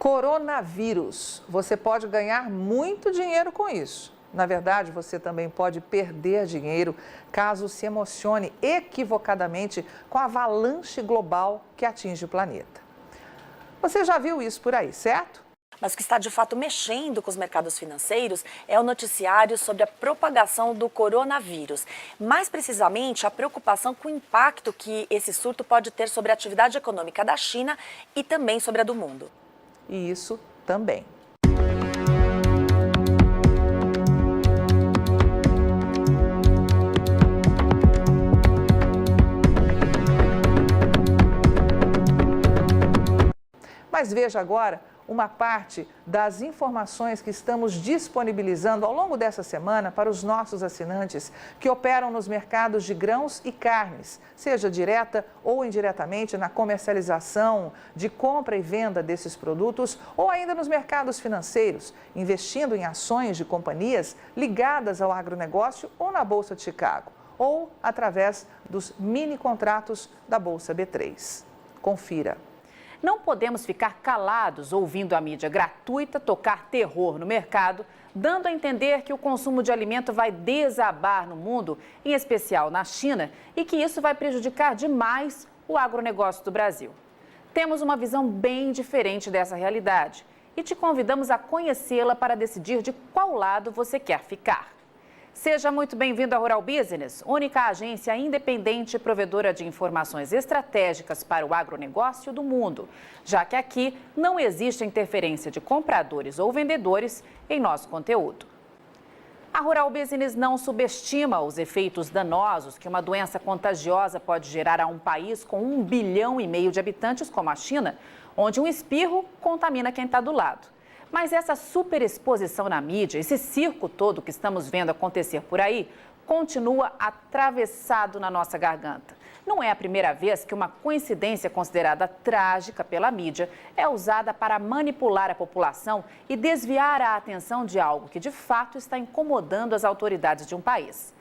Coronavírus. Você pode ganhar muito dinheiro com isso. Na verdade, você também pode perder dinheiro caso se emocione equivocadamente com a avalanche global que atinge o planeta. Você já viu isso por aí, certo? Mas o que está de fato mexendo com os mercados financeiros é o noticiário sobre a propagação do coronavírus. Mais precisamente, a preocupação com o impacto que esse surto pode ter sobre a atividade econômica da China e também sobre a do mundo. E isso também. Mas veja agora uma parte das informações que estamos disponibilizando ao longo dessa semana para os nossos assinantes que operam nos mercados de grãos e carnes, seja direta ou indiretamente na comercialização, de compra e venda desses produtos ou ainda nos mercados financeiros, investindo em ações de companhias ligadas ao agronegócio ou na Bolsa de Chicago, ou através dos mini contratos da Bolsa B3. Confira. Não podemos ficar calados ouvindo a mídia gratuita tocar terror no mercado, dando a entender que o consumo de alimento vai desabar no mundo, em especial na China, e que isso vai prejudicar demais o agronegócio do Brasil. Temos uma visão bem diferente dessa realidade e te convidamos a conhecê-la para decidir de qual lado você quer ficar. Seja muito bem-vindo à Rural Business, única agência independente e provedora de informações estratégicas para o agronegócio do mundo, já que aqui não existe interferência de compradores ou vendedores em nosso conteúdo. A Rural Business não subestima os efeitos danosos que uma doença contagiosa pode gerar a um país com 1,5 bilhão de habitantes como a China, onde um espirro contamina quem está do lado. Mas essa superexposição na mídia, esse circo todo que estamos vendo acontecer por aí, continua atravessado na nossa garganta. Não é a primeira vez que uma coincidência considerada trágica pela mídia é usada para manipular a população e desviar a atenção de algo que de fato está incomodando as autoridades de um país.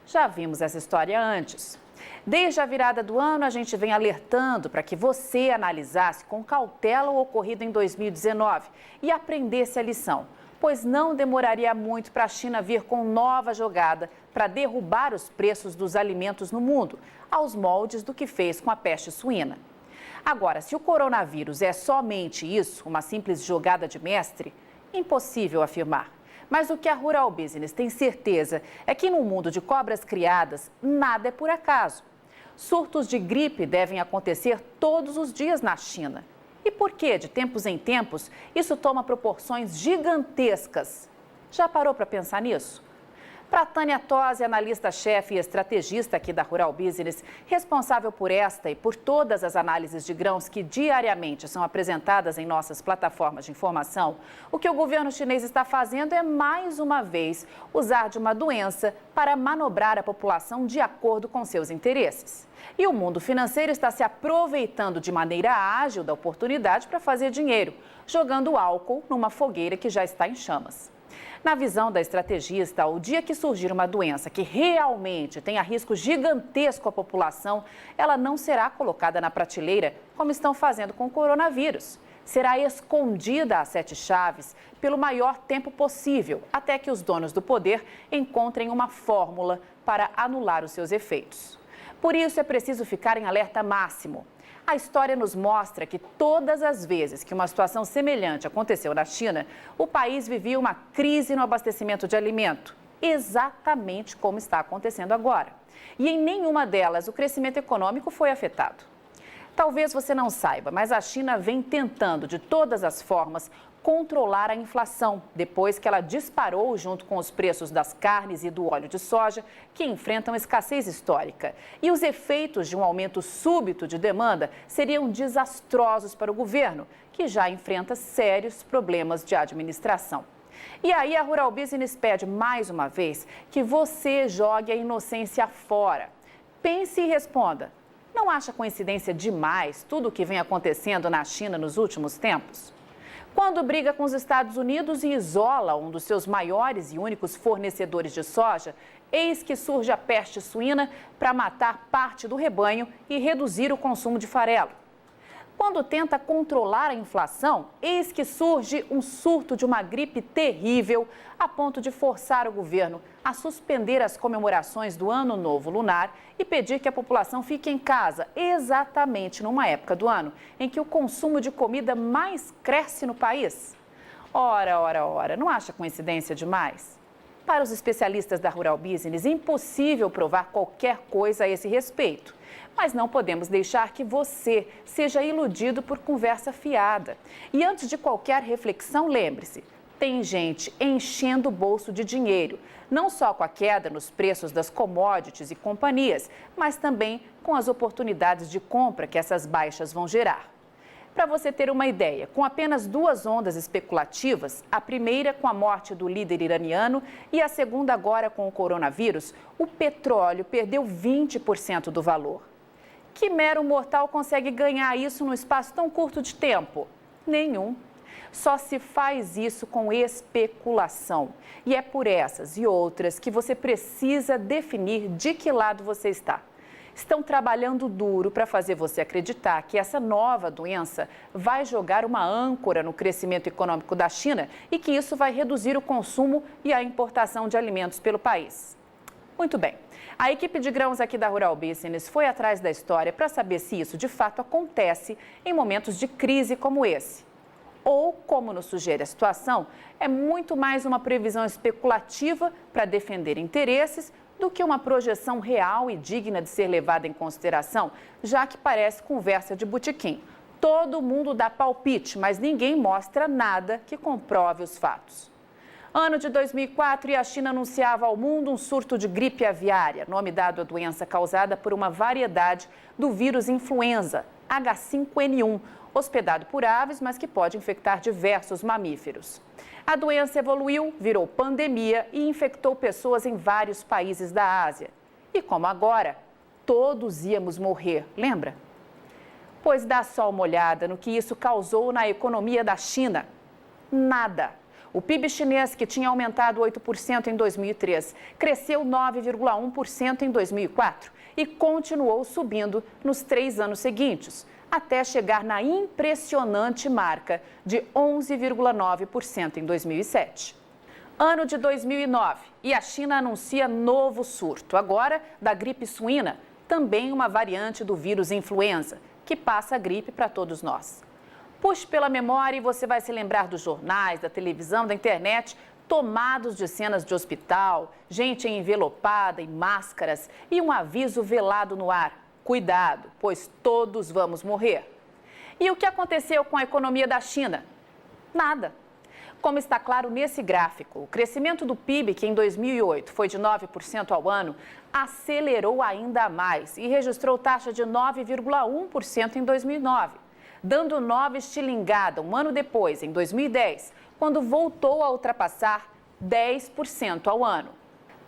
Já vimos essa história antes. Desde a virada do ano, a gente vem alertando para que você analisasse com cautela o ocorrido em 2019 e aprendesse a lição, pois não demoraria muito para a China vir com nova jogada para derrubar os preços dos alimentos no mundo, aos moldes do que fez com a peste suína. Agora, se o coronavírus é somente isso, uma simples jogada de mestre, impossível afirmar. Mas o que a Rural Business tem certeza é que no mundo de cobras criadas, nada é por acaso. Surtos de gripe devem acontecer todos os dias na China. E por que, de tempos em tempos, isso toma proporções gigantescas? Já parou para pensar nisso? Para Tânia Tosi, analista-chefe e estrategista aqui da Rural Business, responsável por esta e por todas as análises de grãos que diariamente são apresentadas em nossas plataformas de informação, o que o governo chinês está fazendo é, mais uma vez, usar de uma doença para manobrar a população de acordo com seus interesses. E o mundo financeiro está se aproveitando de maneira ágil da oportunidade para fazer dinheiro, jogando álcool numa fogueira que já está em chamas. Na visão da estrategista, o dia que surgir uma doença que realmente tenha risco gigantesco à população, ela não será colocada na prateleira, como estão fazendo com o coronavírus. Será escondida a 7 chaves pelo maior tempo possível, até que os donos do poder encontrem uma fórmula para anular os seus efeitos. Por isso, é preciso ficar em alerta máximo. A história nos mostra que todas as vezes que uma situação semelhante aconteceu na China, o país vivia uma crise no abastecimento de alimento, exatamente como está acontecendo agora. E em nenhuma delas o crescimento econômico foi afetado. Talvez você não saiba, mas a China vem tentando, de todas as formas, controlar a inflação, depois que ela disparou junto com os preços das carnes e do óleo de soja, que enfrentam escassez histórica. E os efeitos de um aumento súbito de demanda seriam desastrosos para o governo, que já enfrenta sérios problemas de administração. E aí a Rural Business pede mais uma vez que você jogue a inocência fora. Pense e responda. Não acha coincidência demais tudo o que vem acontecendo na China nos últimos tempos? Quando briga com os Estados Unidos e isola um dos seus maiores e únicos fornecedores de soja, eis que surge a peste suína para matar parte do rebanho e reduzir o consumo de farelo. Quando tenta controlar a inflação, eis que surge um surto de uma gripe terrível, a ponto de forçar o governo a suspender as comemorações do Ano Novo Lunar e pedir que a população fique em casa, exatamente numa época do ano em que o consumo de comida mais cresce no país. Ora, não acha coincidência demais? Para os especialistas da Rural Business, é impossível provar qualquer coisa a esse respeito. Mas não podemos deixar que você seja iludido por conversa fiada. E antes de qualquer reflexão, lembre-se, tem gente enchendo o bolso de dinheiro, não só com a queda nos preços das commodities e companhias, mas também com as oportunidades de compra que essas baixas vão gerar. Para você ter uma ideia, com apenas 2 ondas especulativas, a primeira com a morte do líder iraniano e a segunda agora com o coronavírus, o petróleo perdeu 20% do valor. Que mero mortal consegue ganhar isso num espaço tão curto de tempo? Nenhum. Só se faz isso com especulação. E é por essas e outras que você precisa definir de que lado você está. Estão trabalhando duro para fazer você acreditar que essa nova doença vai jogar uma âncora no crescimento econômico da China e que isso vai reduzir o consumo e a importação de alimentos pelo país. Muito bem. A equipe de grãos aqui da Rural Business foi atrás da história para saber se isso de fato acontece em momentos de crise como esse. Ou, como nos sugere a situação, é muito mais uma previsão especulativa para defender interesses do que uma projeção real e digna de ser levada em consideração, já que parece conversa de botequim. Todo mundo dá palpite, mas ninguém mostra nada que comprove os fatos. Ano de 2004 e a China anunciava ao mundo um surto de gripe aviária, nome dado à doença causada por uma variedade do vírus influenza, H5N1, hospedado por aves, mas que pode infectar diversos mamíferos. A doença evoluiu, virou pandemia e infectou pessoas em vários países da Ásia. E como agora, todos íamos morrer, lembra? Pois dá só uma olhada no que isso causou na economia da China. Nada. O PIB chinês, que tinha aumentado 8% em 2003, cresceu 9,1% em 2004 e continuou subindo nos 3 anos seguintes, até chegar na impressionante marca de 11,9% em 2007. Ano de 2009 e a China anuncia novo surto, agora da gripe suína, também uma variante do vírus influenza, que passa a gripe para todos nós. Puxe pela memória e você vai se lembrar dos jornais, da televisão, da internet, tomados de cenas de hospital, gente envelopada em máscaras e um aviso velado no ar. Cuidado, pois todos vamos morrer. E o que aconteceu com a economia da China? Nada. Como está claro nesse gráfico, o crescimento do PIB, que em 2008 foi de 9% ao ano, acelerou ainda mais e registrou taxa de 9,1% em 2009. Dando nova estilingada um ano depois, em 2010, quando voltou a ultrapassar 10% ao ano.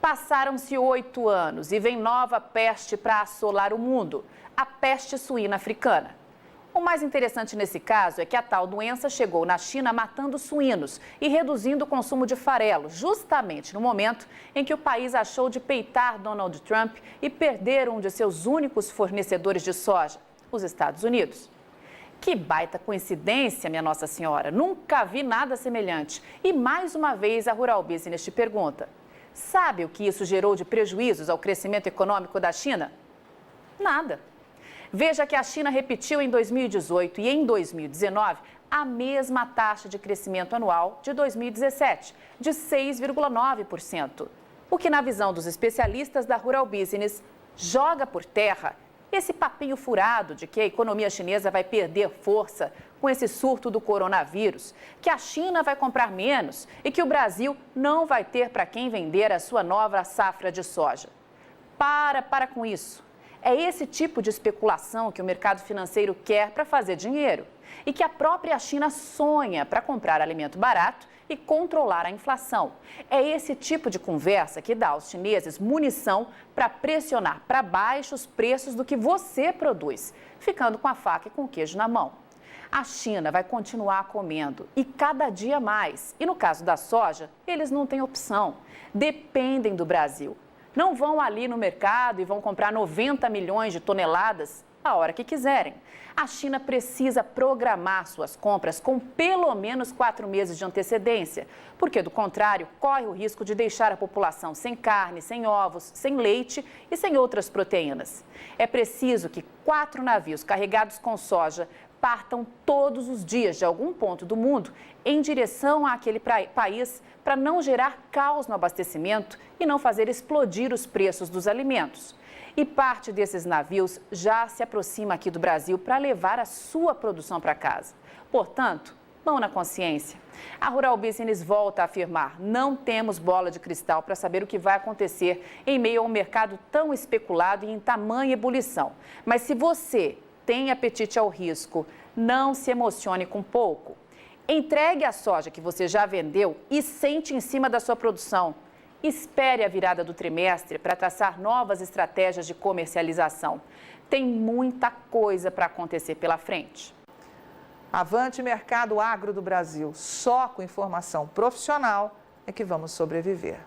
Passaram-se 8 anos e vem nova peste para assolar o mundo, a peste suína africana. O mais interessante nesse caso é que a tal doença chegou na China matando suínos e reduzindo o consumo de farelo, justamente no momento em que o país achou de peitar Donald Trump e perder um de seus únicos fornecedores de soja, os Estados Unidos. Que baita coincidência, minha Nossa Senhora. Nunca vi nada semelhante. E mais uma vez a Rural Business te pergunta: sabe o que isso gerou de prejuízos ao crescimento econômico da China? Nada. Veja que a China repetiu em 2018 e em 2019 a mesma taxa de crescimento anual de 2017, de 6,9%. O que, na visão dos especialistas da Rural Business, joga por terra esse papinho furado de que a economia chinesa vai perder força com esse surto do coronavírus, que a China vai comprar menos e que o Brasil não vai ter para quem vender a sua nova safra de soja. Para com isso. É esse tipo de especulação que o mercado financeiro quer para fazer dinheiro e que a própria China sonha para comprar alimento barato e controlar a inflação. É esse tipo de conversa que dá aos chineses munição para pressionar para baixo os preços do que você produz, ficando com a faca e com o queijo na mão. A China vai continuar comendo e cada dia mais. E no caso da soja, eles não têm opção. Dependem do Brasil. Não vão ali no mercado e vão comprar 90 milhões de toneladas? a hora que quiserem. A China precisa programar suas compras com pelo menos 4 meses de antecedência, porque, do contrário, corre o risco de deixar a população sem carne, sem ovos, sem leite e sem outras proteínas. É preciso que 4 navios carregados com soja partam todos os dias de algum ponto do mundo em direção àquele país para não gerar caos no abastecimento e não fazer explodir os preços dos alimentos. E parte desses navios já se aproxima aqui do Brasil para levar a sua produção para casa. Portanto, mão na consciência. A Rural Business volta a afirmar: não temos bola de cristal para saber o que vai acontecer em meio a um mercado tão especulado e em tamanha ebulição. Mas se você tem apetite ao risco, não se emocione com pouco. Entregue a soja que você já vendeu e sente em cima da sua produção. Espere a virada do trimestre para traçar novas estratégias de comercialização. Tem muita coisa para acontecer pela frente. Avante mercado agro do Brasil. Só com informação profissional é que vamos sobreviver.